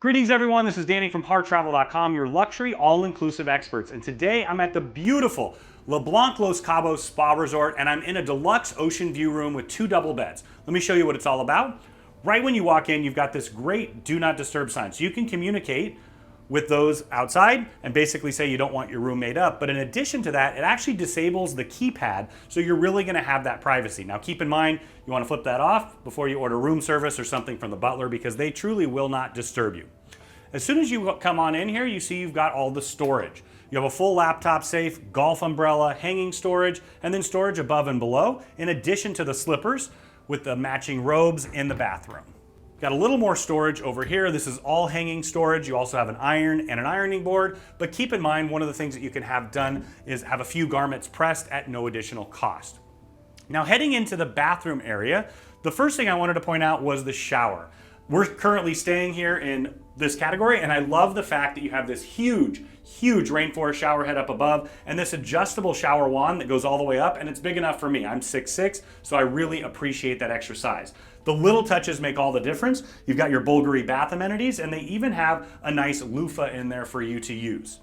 Greetings everyone, this is Danny from HarrTravel.com, your luxury all-inclusive experts. And today I'm at the beautiful Blanc Los Cabos Spa Resort and I'm in a deluxe ocean view room with 2 double beds. Let me show you what it's all about. Right when you walk in, you've got this great do not disturb sign. So you can communicate with those outside and basically say you don't want your room made up. But in addition to that, it actually disables the keypad, so you're really gonna have that privacy. Now keep in mind, you wanna flip that off before you order room service or something from the butler because they truly will not disturb you. As soon as you come on in here, you see you've got all the storage. You have a full laptop safe, golf umbrella, hanging storage, and then storage above and below, in addition to the slippers with the matching robes in the bathroom. Got a little more storage over here. This is all hanging storage. You also have an iron and an ironing board, but keep in mind one of the things that you can have done is have a few garments pressed at no additional cost. Now heading into the bathroom area, the first thing I wanted to point out was the shower. We're currently staying here in this category and I love the fact that you have this huge rainforest shower head up above and this adjustable shower wand that goes all the way up, and it's big enough for me. I'm 6'6", so I really appreciate that extra size. The little touches make all the difference. You've got your BVLGARI bath amenities and they even have a nice loofah in there for you to use.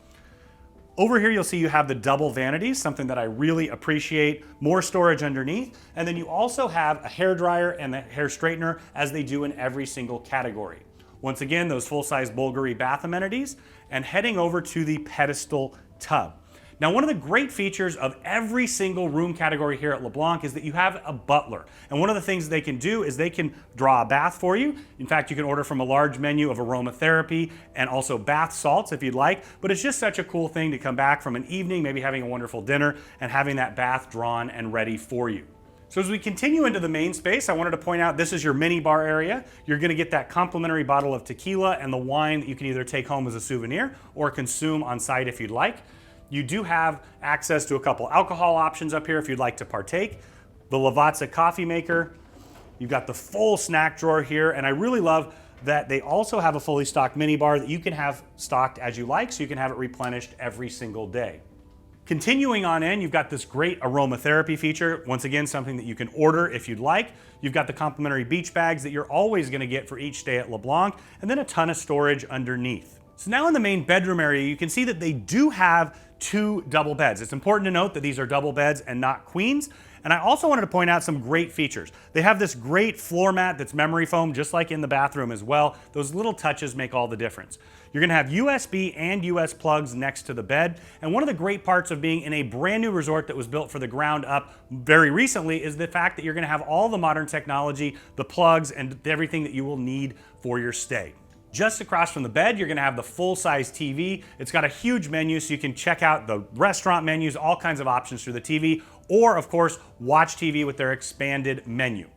Over here you'll see you have the double vanities, something that I really appreciate, more storage underneath, and then you also have a hairdryer and a hair straightener as they do in every single category. Once again, those full-size BVLGARI bath amenities, and heading over to the pedestal tub. Now, one of the great features of every single room category here at LeBlanc is that you have a butler. And one of the things they can do is they can draw a bath for you. In fact, you can order from a large menu of aromatherapy and also bath salts if you'd like. But it's just such a cool thing to come back from an evening, maybe having a wonderful dinner, and having that bath drawn and ready for you. So as we continue into the main space, I wanted to point out this is your mini bar area. You're gonna get that complimentary bottle of tequila and the wine that you can either take home as a souvenir or consume on site if you'd like. You do have access to a couple alcohol options up here if you'd like to partake. The Lavazza coffee maker. You've got the full snack drawer here, and I really love that they also have a fully stocked mini bar that you can have stocked as you like, so you can have it replenished every single day. Continuing on in, you've got this great aromatherapy feature. Once again, something that you can order if you'd like. You've got the complimentary beach bags that you're always gonna get for each stay at LeBlanc, and then a ton of storage underneath. So now in the main bedroom area, you can see that they do have 2 double beds. It's important to note that these are double beds and not queens. And I also wanted to point out some great features. They have this great floor mat that's memory foam, just like in the bathroom as well. Those little touches make all the difference. You're gonna have USB and US plugs next to the bed. And one of the great parts of being in a brand new resort that was built for the ground up very recently is the fact that you're gonna have all the modern technology, the plugs, and everything that you will need for your stay. Just across from the bed, you're gonna have the full-size TV. It's got a huge menu, so you can check out the restaurant menus, all kinds of options through the TV, or of course, watch TV with their expanded menu.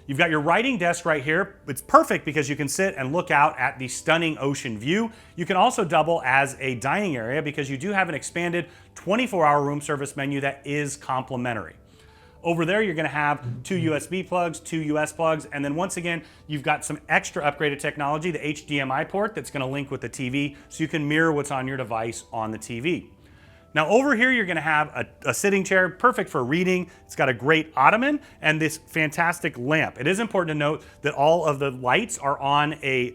You've got your writing desk right here. It's perfect because you can sit and look out at the stunning ocean view. You can also double as a dining area because you do have an expanded 24-hour room service menu that is complimentary. Over there, you're gonna have 2 USB plugs, 2 US plugs, and then once again, you've got some extra upgraded technology, the HDMI port that's gonna link with the TV, so you can mirror what's on your device on the TV. Now over here, you're gonna have a sitting chair, perfect for reading. It's got a great ottoman and this fantastic lamp. It is important to note that all of the lights are on a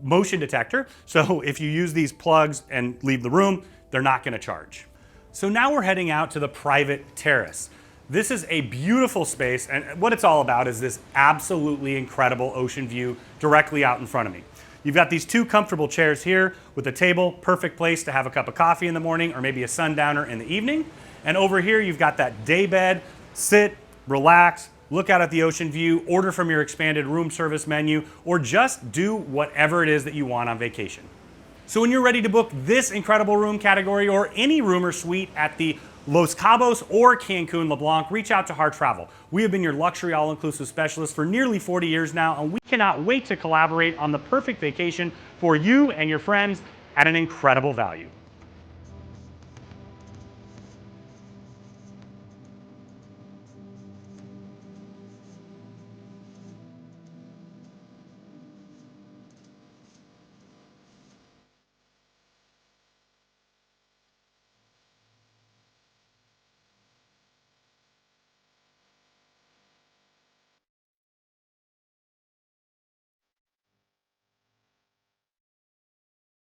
motion detector, so if you use these plugs and leave the room, they're not gonna charge. So now we're heading out to the private terrace. This is a beautiful space, and what it's all about is this absolutely incredible ocean view directly out in front of me. You've got these 2 comfortable chairs here with a table, perfect place to have a cup of coffee in the morning or maybe a sundowner in the evening. And over here, you've got that day bed, sit, relax, look out at the ocean view, order from your expanded room service menu, or just do whatever it is that you want on vacation. So when you're ready to book this incredible room category or any room or suite at the Los Cabos or Cancun LeBlanc, reach out to Harr Travel. We have been your luxury all-inclusive specialist for nearly 40 years now, and we cannot wait to collaborate on the perfect vacation for you and your friends at an incredible value.